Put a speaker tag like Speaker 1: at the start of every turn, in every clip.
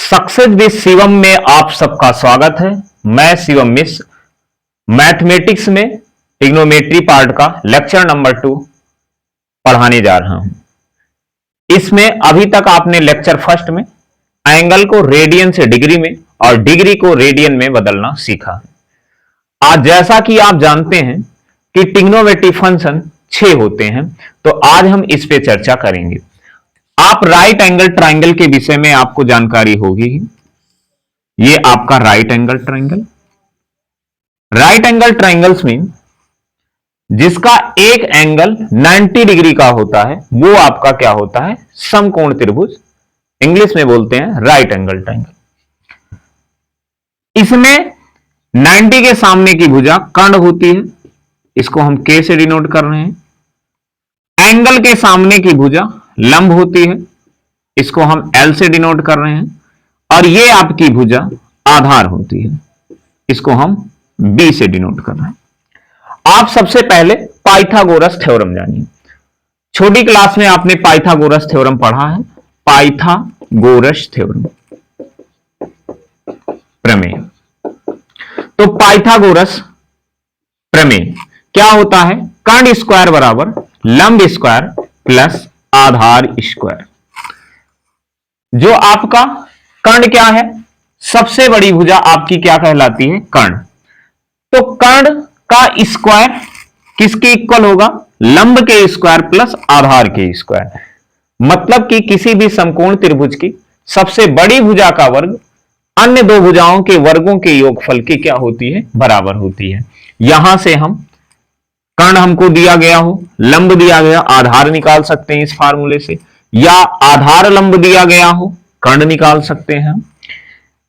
Speaker 1: Success with Shivam में आप सबका स्वागत है। मैं शिवम मिश्र मैथमेटिक्स में ट्रिग्नोमेट्री पार्ट का लेक्चर नंबर 2 पढ़ाने जा रहा हूं। इसमें अभी तक आपने लेक्चर फर्स्ट में एंगल को रेडियन से डिग्री में और डिग्री को रेडियन में बदलना सीखा। आज जैसा कि आप जानते हैं कि ट्रिग्नोमेट्री फंक्शन 6 होते हैं, तो आज हम इस पे चर्चा करेंगे। आप राइट एंगल ट्राइंगल के विषय में आपको जानकारी होगी। ये आपका right angle triangle. Right angle triangles में जिसका एक एंगल 90 डिग्री का होता है वो आपका क्या होता है? समकोण त्रिभुज। इंग्लिश में बोलते हैं राइट एंगल ट्राइंगल। इसमें 90 के सामने की भुजा कर्ण होती है, इसको हम K से डिनोट कर रहे हैं। एंगल के सामने की भुजा लंब होती है, इसको हम L से डिनोट कर रहे हैं। और ये आपकी भुजा आधार होती है, इसको हम B से डिनोट कर रहे हैं। आप सबसे पहले पाइथागोरस थ्योरम जानिए। छोटी क्लास में आपने पाइथागोरस थ्योरम पढ़ा है। पाइथागोरस थ्योरम प्रमेय। तो पाइथागोरस प्रमेय क्या होता है? कर्ण स्क्वायर बराबर लंब स्क्वायर प्लस आधार स्क्वायर। जो आपका कर्ण क्या है? सबसे बड़ी भुजा आपकी क्या कहलाती है? कर्ण। तो कर्ण का स्क्वायर किसके इक्वल होगा? लंब के स्क्वायर प्लस आधार के स्क्वायर। मतलब कि किसी भी समकोण त्रिभुज की सबसे बड़ी भुजा का वर्ग अन्य दो भुजाओं के वर्गों के योगफल की क्या होती है? बराबर होती है। यहां से हम कर्ण हमको दिया गया हो, लंब दिया गया, आधार निकाल सकते हैं इस फार्मूले से, या आधार लंब दिया गया हो, कर्ण निकाल सकते हैं।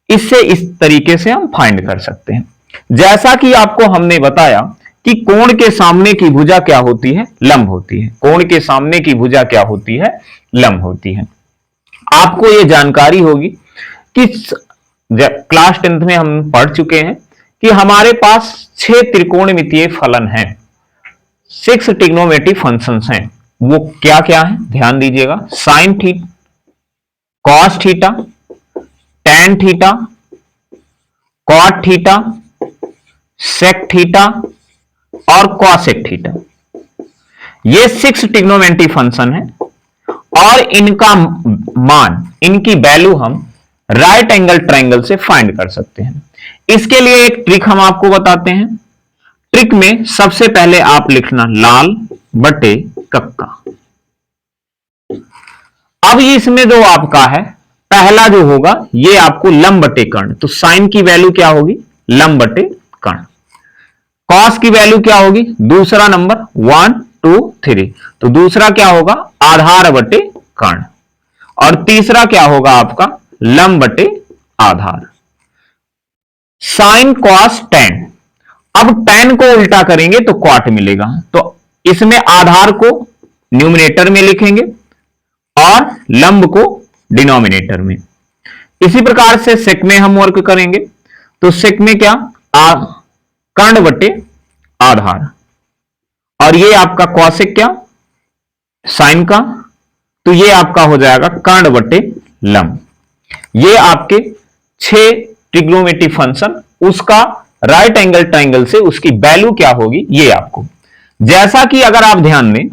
Speaker 1: इससे इस तरीके से हम फाइंड कर सकते हैं। जैसा कि आपको हमने बताया कि कोण के सामने की भुजा क्या होती है? लंब होती है। कोण के सामने की भुजा क्या होती है? लंब होती है। आपको यह जानकारी होगी कि क्लास 10th में हम पढ़ चुके हैं कि हमारे पास 6 त्रिकोणमितीय फलन हैं, 6 ट्रिग्नोमेट्री फंक्शंस हैं। वो क्या क्या है? ध्यान दीजिएगा। Sine theta, cos theta, tan theta, cot theta, sec theta और कॉसेक थीटा। ये 6 ट्रिग्नोमेट्री फंक्शन है और इनका मान, इनकी वैल्यू हम राइट एंगल ट्राइंगल से फाइंड कर सकते हैं। इसके लिए एक ट्रिक हम आपको बताते हैं। ट्रिक में सबसे पहले आप लिखना लाल बटे कक्का। अब इसमें जो आपका है पहला जो होगा ये आपको लंब बटे कर्ण। तो साइन की वैल्यू क्या होगी? लंब बटे कर्ण। कॉस की वैल्यू क्या होगी? दूसरा नंबर 1 2 3। तो दूसरा क्या होगा? आधार बटे कर्ण। और तीसरा क्या होगा आपका? लंब बटे आधार। Sine cos tan. अब टैन को उल्टा करेंगे तो कॉट मिलेगा। तो इसमें आधार को न्यूमरेटर में लिखेंगे और लंब को डिनोमिनेटर में। इसी प्रकार से सेक में हम वर्क करेंगे। तो सेक में क्या? कर्ण बटे आधार। और ये आपका कॉसेक क्या? साइन का। तो ये आपका हो जाएगा कर्ण बटे लंब। ये आपके 6 ट्रिग्नोमेट्री फंक्शन, उसका राइट एंगल ट्राइंगल से उसकी वैल्यू क्या होगी ये आपको। जैसा कि अगर आप ध्यान दें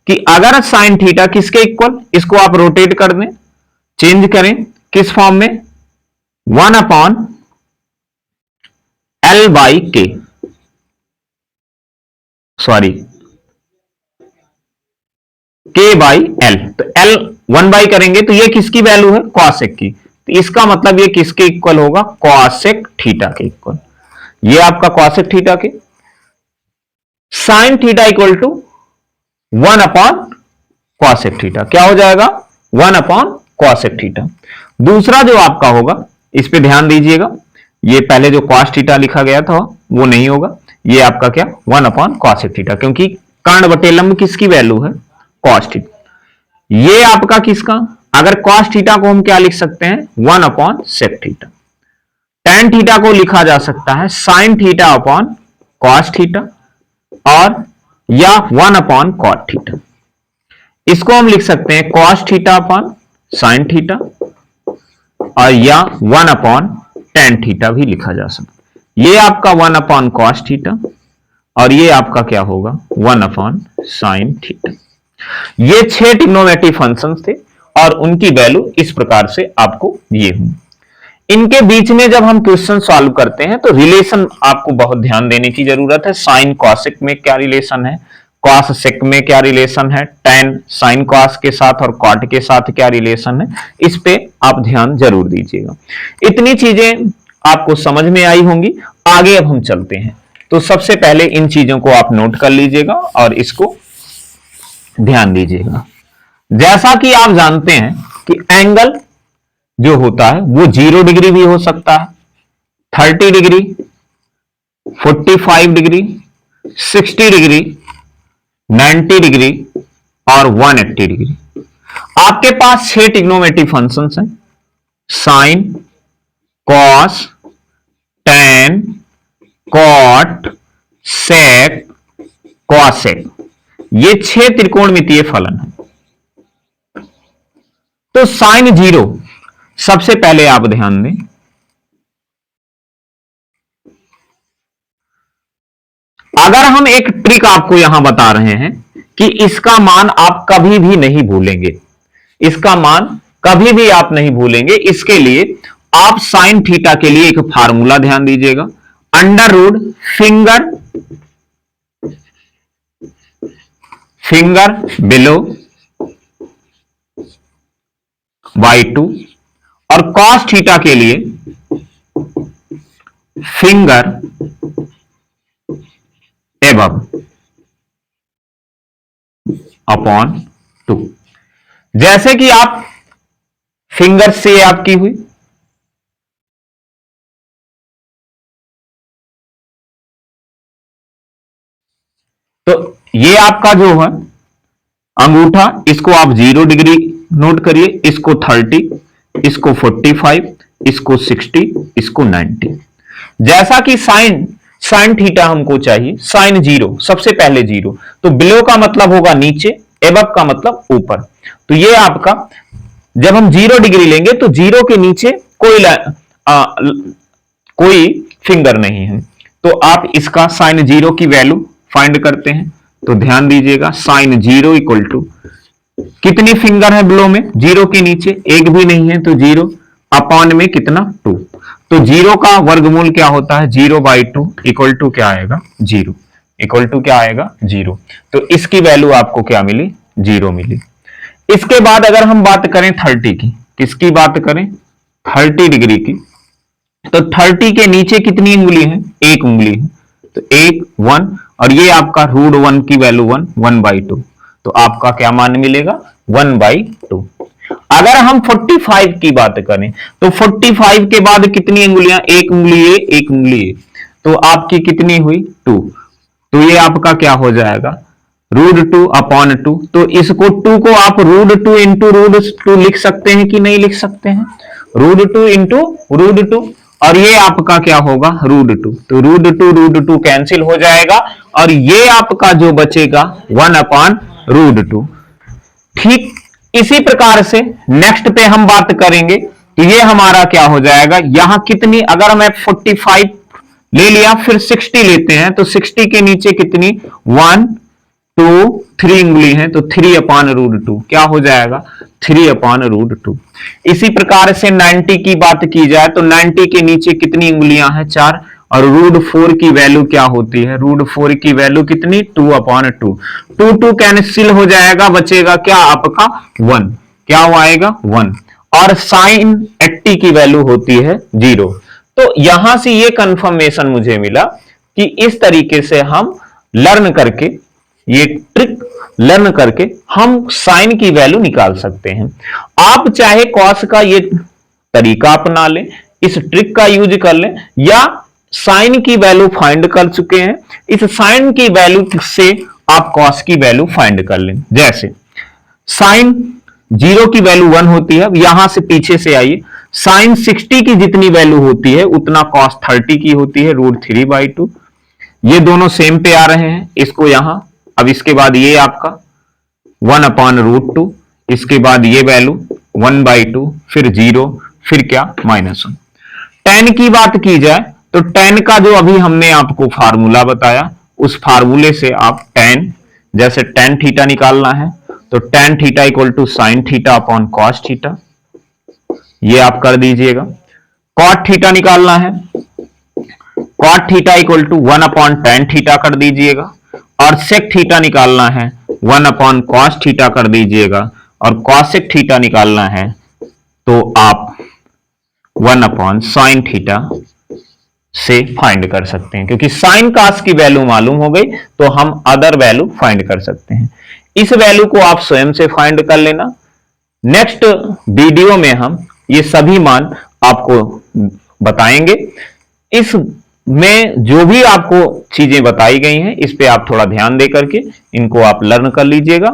Speaker 1: कि अगर साइन थीटा किसके इक्वल, इसको आप रोटेट कर दें, चेंज करें किस फॉर्म में? 1 अपॉन L बाई के, सॉरी K बाई L। तो L 1 बाई करेंगे तो ये किसकी वैल्यू है? कॉसेक की। तो इसका मतलब ये किसके इक्वल होगा? कॉसेक थीटा के इक्वल। ये आपका कॉसेक थीटा के। Sine theta equal to 1 upon cosec theta. क्या हो जाएगा? 1 अपॉन कॉसेक थीटा। दूसरा जो आपका होगा, इस पे ध्यान दीजिएगा, ये पहले जो कॉस थीटा लिखा गया था वो नहीं होगा। ये आपका क्या? 1 अपॉन कॉसेक थीटा, क्योंकि कर्ण बटे लंब किसकी वैल्यू है? Cos theta. ये आपका किसका? अगर कॉस थीटा को हम क्या लिख सकते हैं? 1 upon sec theta. Tan theta को लिखा जा सकता है sine theta upon cos theta और या 1 अपॉन कॉट थीटा। इसको हम लिख सकते हैं cos theta upon sine theta और या 1/tan थीटा भी लिखा जा सकता है। ये आपका 1/cos थीटा और ये आपका क्या होगा 1/sin थीटा। ये 6 ट्रिग्नोमेट्रिक फंक्शंस थे और उनकी वैल्यू इस प्रकार से आपको ये हुई। इनके बीच में जब हम क्वेश्चन सॉल्व करते हैं तो रिलेशन आपको बहुत ध्यान देने की जरूरत है। साइन कॉसेक में क्या रिलेशन है, कॉस सेक में क्या रिलेशन है, टैन साइन कॉस के साथ और कॉट के साथ क्या रिलेशन है, इस पे आप ध्यान जरूर दीजिएगा। इतनी चीजें आपको समझ में आई होंगी। आगे अब हम चलते हैं, तो सबसे पहले इन चीजों को आप नोट कर लीजिएगा और इसको ध्यान दीजिएगा। जैसा कि आप जानते हैं कि एंगल जो होता है वो 0 डिग्री भी हो सकता है, 30 डिग्री, 45 डिग्री, 60 डिग्री, 90 डिग्री और 180 डिग्री। आपके पास 6 ट्रिग्नोमेट्रिक फंक्शंस हैं, साइन, कॉस, टैन, कॉट, सेक, कॉसेक, ये 6 त्रिकोणमितीय फलन है। तो साइन 0 सबसे पहले आप ध्यान दें, अगर हम एक ट्रिक आपको यहां बता रहे हैं कि इसका मान आप कभी भी नहीं भूलेंगे, इसका मान कभी भी आप नहीं भूलेंगे, इसके लिए आप साइन थीटा के लिए एक फार्मूला ध्यान दीजिएगा, under root finger below by 2 और कॉस थीटा के लिए फिंगर एबव अपॉन 2। जैसे कि आप फिंगर से आपकी हुई, तो ये आपका जो है अंगूठा, इसको आप 0 डिग्री नोट करिए, इसको 30, इसको 45, इसको 60, इसको 90। जैसा कि साइन थीटा हमको चाहिए, साइन 0 सबसे पहले 0, तो बिलो का मतलब होगा नीचे, एबव का मतलब ऊपर। तो ये आपका जब हम 0 डिग्री लेंगे तो 0 के नीचे कोई फिंगर नहीं है, तो आप इसका साइन 0 की वैल्यू फाइंड करते हैं। तो ध्यान दीजिएगा, साइन 0 इक्वल टू कितनी फिंगर है बिलो में, 0 के नीचे एक भी नहीं है, तो 0 अपॉन में कितना 2, तो 0 का वर्गमूल क्या होता है 0/2 इक्वल टू क्या आएगा 0, इक्वल टू क्या आएगा 0। तो इसकी वैल्यू आपको क्या मिली 0 मिली। इसके बाद अगर हम बात करें 30 की, किसकी बात करें 30 डिग्री की, तो 30 के नीचे कितनी उंगली है, एक उंगली है, तो 1 और ये आपका √1 की वैल्यू 1/2, तो आपका क्या मान मिलेगा 1/2। अगर हम 45 की बात करें तो 45 के बाद कितनी उंगलियां, एक उंगली है, एक उंगली है, तो आपकी कितनी हुई 2, तो ये आपका क्या हो जाएगा √2 अपॉन 2। तो इसको 2 को आप √2 इंटू √2 लिख सकते हैं कि नहीं लिख सकते हैं, √2 इंटू √2, और ये आपका क्या होगा √2, तो √2 कैंसिल हो जाएगा और ये आपका जो बचेगा 1/√2। ठीक इसी प्रकार से नेक्स्ट पे हम बात करेंगे, तो ये हमारा क्या हो जाएगा, यहां कितनी, अगर मैं 45 ले लिया फिर 60 लेते हैं, तो 60 के नीचे कितनी 1 2 3 उंगली है, तो 3/√2 क्या हो जाएगा 3/√2। इसी प्रकार से 90 की बात की जाए तो 90 के नीचे कितनी उंगलियां हैं 4, और √4 की वैल्यू क्या होती है, √4 की वैल्यू कितनी 2/2, 2 कैंसिल हो जाएगा, बचेगा क्या आपका 1, क्या आएगा 1, और साइन 80 की वैल्यू होती है 0। तो यहां से ये कंफर्मेशन मुझे मिला कि इस तरीके से हम लर्न करके, ये ट्रिक लर्न करके हम साइन की वैल्यू निकाल सकते हैं। आप चाहे कॉस का ये तरीका अपना लें, इस ट्रिक का यूज कर लें, या साइन की वैल्यू फाइंड कर चुके हैं, इस साइन की वैल्यू से आप कॉस की वैल्यू फाइंड कर लें। जैसे साइन 0 की वैल्यू 1 होती है, यहां से पीछे से आइए, साइन 60 की जितनी वैल्यू होती है उतना कॉस 30 की होती है √3/2। ये दोनों सेम पे आ रहे हैं, इसको यहां, अब इसके बाद ये आपका 1/√2, इसके बाद ये वैल्यू 1/2, फिर 0, फिर क्या -1। tan की बात की जाए तो tan का जो अभी हमने आपको फार्मूला बताया, उस फार्मूले से आप tan, जैसे tan थीटा निकालना है तो tan theta equal to sine theta upon cos theta, ये आप कर दीजिएगा। cot थीटा निकालना है, cot theta equal to 1 upon tan theta कर दीजिएगा, और sec थीटा निकालना है 1 अपॉन cos थीटा कर दीजिएगा, और cosec थीटा निकालना है तो आप 1 अपॉन साइन थीटा से फाइंड कर सकते हैं, क्योंकि साइन कास की वैल्यू मालूम हो गई तो हम अदर वैल्यू फाइंड कर सकते हैं। इस वैल्यू को आप स्वयं से फाइंड कर लेना। नेक्स्ट वीडियो में हम ये सभी मान आपको बताएंगे। इस में जो भी आपको चीजें बताई गई हैं, इस पे आप थोड़ा ध्यान दे करके इनको आप लर्न कर लीजिएगा।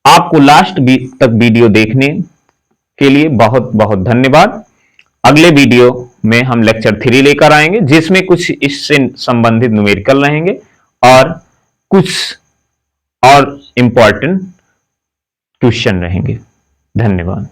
Speaker 1: आपको लास्ट तक वीडियो देखने के लिए बहुत बहुत धन्यवाद। अगले वीडियो में हम लेक्चर 3 लेकर आएंगे, जिसमें कुछ इससे संबंधित न्यूमेरिकल रहेंगे और कुछ और इंपॉर्टेंट क्वेश्चन रहेंगे। धन्यवाद।